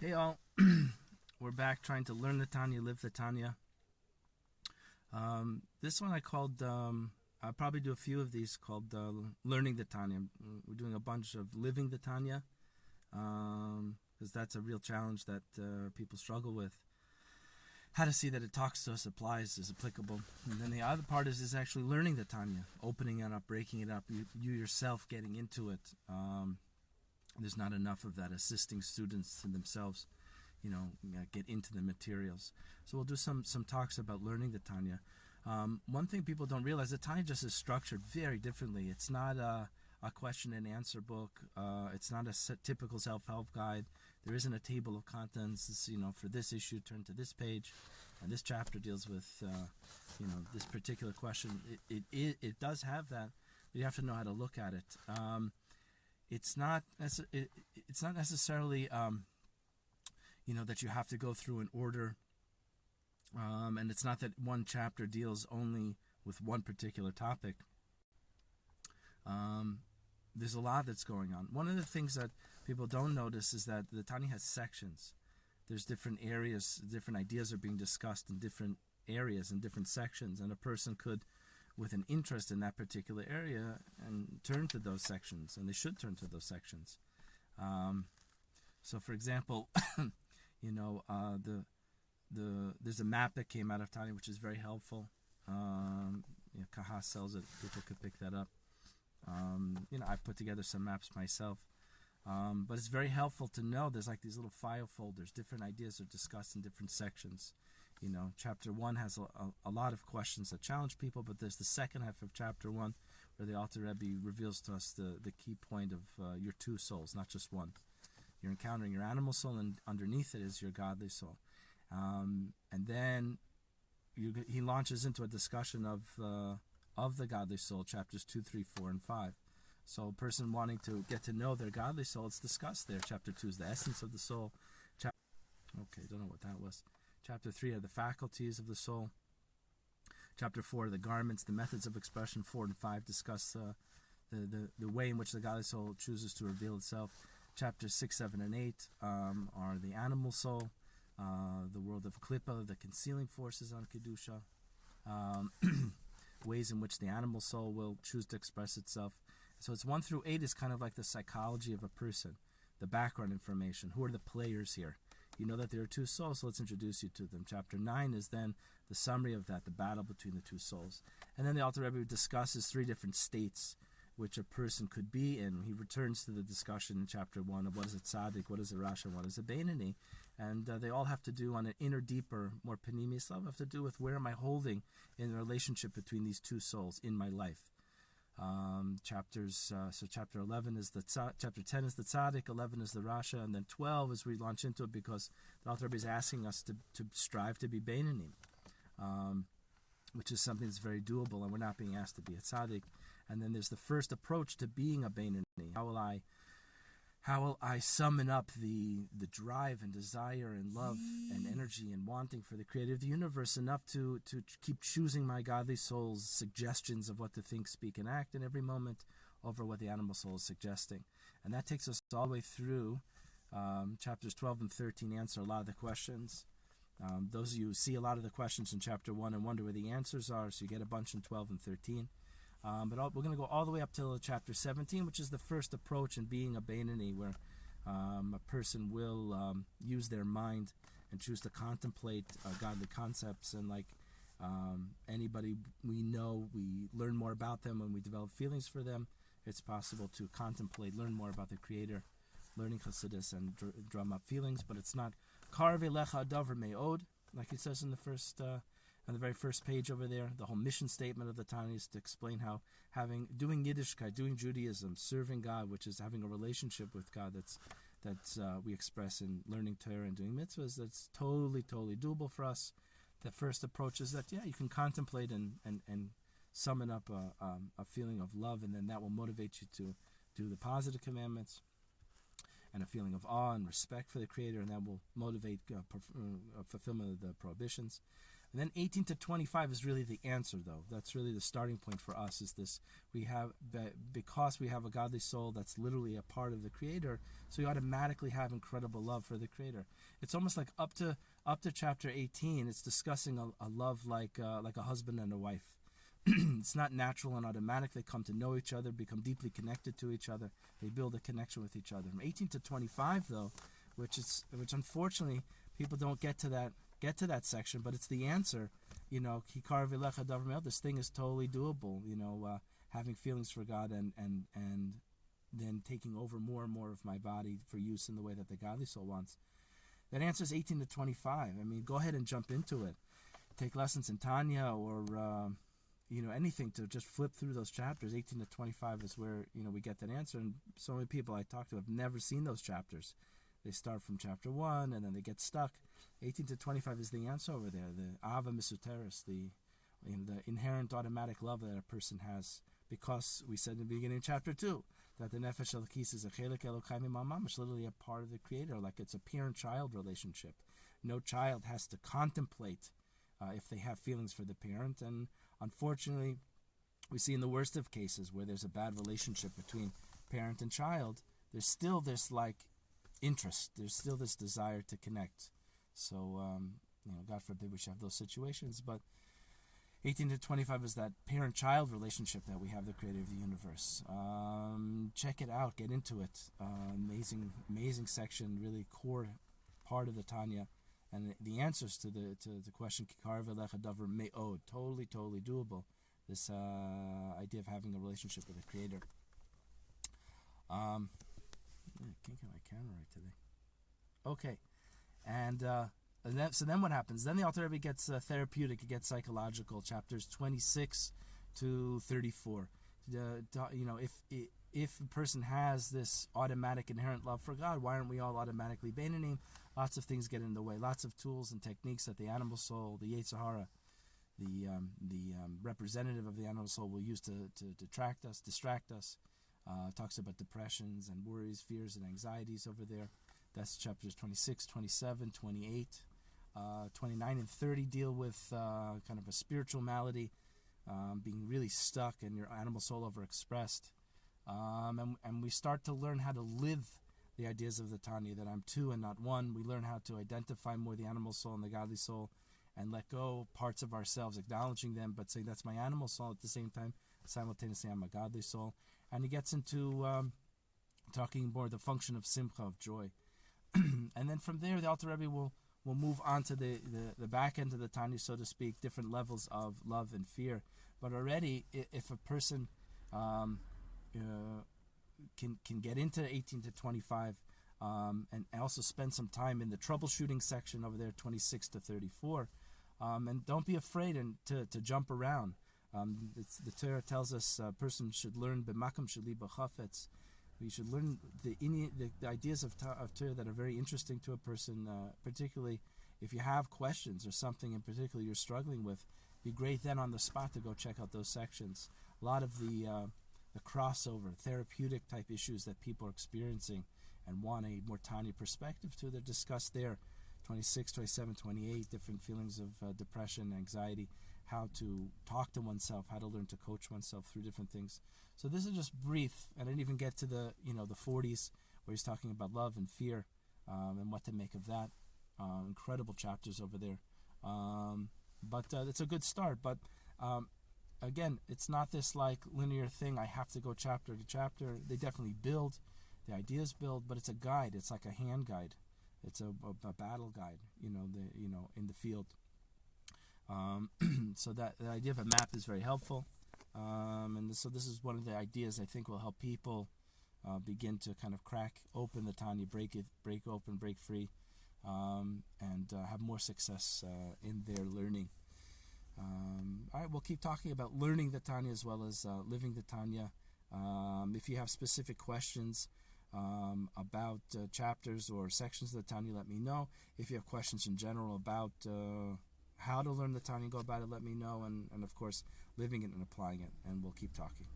Hey all, we're back trying to learn the Tanya, live the Tanya. This one I called, I'll probably do a few of these called Learning the Tanya. We're doing a bunch of living the Tanya, because that's a real challenge that people struggle with. How to see that it talks to us, applies, is applicable. And then the other part is actually learning the Tanya, opening it up, breaking it up, you yourself getting into it. There's not enough of that, assisting students to themselves, get into the materials. So we'll do some talks about learning the Tanya. One thing people don't realize, the Tanya just is structured very differently. It's not a question and answer book. It's not a typical self-help guide. There isn't a table of contents. It's, for this issue, turn to this page, and this chapter deals with, this particular question. It does have that, but you have to know how to look at it. It's not necessarily that you have to go through an order, and it's not that one chapter deals only with one particular topic. There's a lot that's going on. One of the things that people don't notice is that the Tanya has sections. There's different areas, different ideas are being discussed in different areas and different sections, and a person could, with an interest in that particular area, and turn to those sections, and they should turn to those sections. So, for example, there's a map that came out of Tanya which is very helpful. Kaha sells it; people could pick that up. I put together some maps myself, but it's very helpful to know there's like these little file folders. Different ideas are discussed in different sections. Chapter 1 has a lot of questions that challenge people, but there's the second half of chapter 1 where the Alter Rebbe reveals to us the key point of your two souls, not just one. You're encountering your animal soul, and underneath it is your godly soul. And then he launches into a discussion of the godly soul, chapters 2, 3, 4, and 5. So a person wanting to get to know their godly soul, it's discussed there. Chapter 2 is the essence of the soul. Okay, don't know what that was. Chapter 3 are the faculties of the soul. Chapter 4 are the garments, the methods of expression. 4 and 5 discuss the way in which the godly soul chooses to reveal itself. Chapters 6, 7, and 8 are the animal soul, the world of Klippa, the concealing forces on Kedusha, ways in which the animal soul will choose to express itself. So it's 1 through 8 is kind of like the psychology of a person, the background information. Who are the players here? You know that there are two souls, so let's introduce you to them. Chapter 9 is then the summary of that, the battle between the two souls. And then the Alter Rebbe discusses 3 different states which a person could be in. He returns to the discussion in chapter 1 of what is a tzaddik, what is a rasha, what is a beinoni. And they all have to do on an inner, deeper, more panemius level, have to do with where am I holding in the relationship between these two souls in my life. So chapter 11 is chapter 10 is the tzaddik, 11 is the rasha, and then 12 is we launch into it because the Alter Rebbe is asking us to strive to be beinoni, which is something that's very doable, and we're not being asked to be a tzaddik. And then there's the first approach to being a beinoni. How will I summon up the drive and desire and love and energy and wanting for the creator of the universe enough to keep choosing my godly soul's suggestions of what to think, speak, and act in every moment over what the animal soul is suggesting. And that takes us all the way through chapters 12 and 13 answer a lot of the questions. Those of you who see a lot of the questions in chapter 1 and wonder where the answers are, so you get a bunch in 12 and 13. But we're going to go all the way up till chapter 17, which is the first approach in being a beinoni, where a person will use their mind and choose to contemplate godly concepts. And like anybody we know, we learn more about them when we develop feelings for them. It's possible to contemplate, learn more about the Creator, learning Chassidus and drum up feelings. But it's not Karve Lecha Davar Me'od, like it says in the first. On the very first page over there, the whole mission statement of the Tanya is to explain how doing Yiddishkeit, doing Judaism, serving God, which is having a relationship with God that's we express in learning Torah and doing mitzvahs, that's totally doable for us. The first approach is that, you can contemplate and summon up a feeling of love, and then that will motivate you to do the positive commandments, and a feeling of awe and respect for the Creator, and that will motivate fulfillment of the prohibitions. And then 18 to 25 is really the answer, though. That's really the starting point for us, is this. Because we have a godly soul that's literally a part of the Creator, so we automatically have incredible love for the Creator. It's almost like up to chapter 18, it's discussing a love like a husband and a wife. It's not natural and automatic. They come to know each other, become deeply connected to each other. They build a connection with each other. From 18 to 25, though, which unfortunately people don't get to that section, but it's the answer. Kikar v'lecha davar me'od. This thing is totally doable. Having feelings for God and then taking over more and more of my body for use in the way that the godly soul wants. That answer is 18 to 25. I mean, go ahead and jump into it. Take lessons in Tanya or anything to just flip through those chapters. 18 to 25 is where we get that answer. And so many people I talk to have never seen those chapters. They start from chapter 1 and then they get stuck. 18 to 25 is the answer over there. The Ava Misuteris, the inherent automatic love that a person has, because we said in the beginning of chapter 2 that the Nefesh Elokis is a Chelek Elokai Mimamam. It's literally a part of the Creator, like it's a parent-child relationship. No child has to contemplate if they have feelings for the parent, and unfortunately, we see in the worst of cases where there's a bad relationship between parent and child, there's still this interest. There's still this desire to connect. So, God forbid we should have those situations. But 18 to 25 is that parent-child relationship that we have, the Creator of the universe. Check it out. Get into it. Amazing section. Really core part of the Tanya. And the answers to the question, Kikar v'lecha davar me'od, totally doable. This idea of having a relationship with the Creator. I can't get my camera right today. Okay, and then what happens? Then the Alter Rebbe gets therapeutic. It gets psychological. Chapters 26 to 34. If a person has this automatic inherent love for God, why aren't we all automatically Beinanim? Lots of things get in the way. Lots of tools and techniques that the animal soul, the Yetzer Hara, the representative of the animal soul, will use to distract us. Talks about depressions and worries, fears, and anxieties over there. That's chapters 26, 27, 28. 29 and 30 deal with kind of a spiritual malady, being really stuck and your animal soul overexpressed. And we start to learn how to live the ideas of the Tanya, that I'm two and not one. We learn how to identify more the animal soul and the godly soul and let go parts of ourselves, acknowledging them, but saying that's my animal soul at the same time. Simultaneously, I'm a godly soul. And he gets into talking more the function of simcha, of joy. And then from there, the Alter Rebbe will move on to the back end of the Tanya, so to speak, different levels of love and fear. But already, if a person can get into 18 to 25 and also spend some time in the troubleshooting section over there, 26 to 34, and don't be afraid to jump around. The Torah tells us a person should learn b'makam sheli b'chafetz. We should learn the ideas of Torah that are very interesting to a person, particularly if you have questions or something in particular you're struggling with. Be great then on the spot to go check out those sections. A lot of the crossover, therapeutic type issues that people are experiencing and want a more Tanya perspective to, they're discussed there. 26, 27, 28, different feelings of depression, anxiety, how to talk to oneself, how to learn to coach oneself through different things. So this is just brief. I didn't even get to the 40s where he's talking about love and fear and what to make of that. Incredible chapters over there. But it's a good start. But again, it's not this linear thing. I have to go chapter to chapter. They definitely build. The ideas build, but it's a guide. It's like a hand guide. It's a battle guide, in the field. So that the idea of a map is very helpful. So this is one of the ideas I think will help people begin to kind of crack open the Tanya, break open, break free, and have more success in their learning. All right, we'll keep talking about learning the Tanya as well as living the Tanya. If you have specific questions about chapters or sections of the Tanya, let me know. If you have questions in general about how to learn the Tanya, go about it, let me know. And of course, living it and applying it. And we'll keep talking.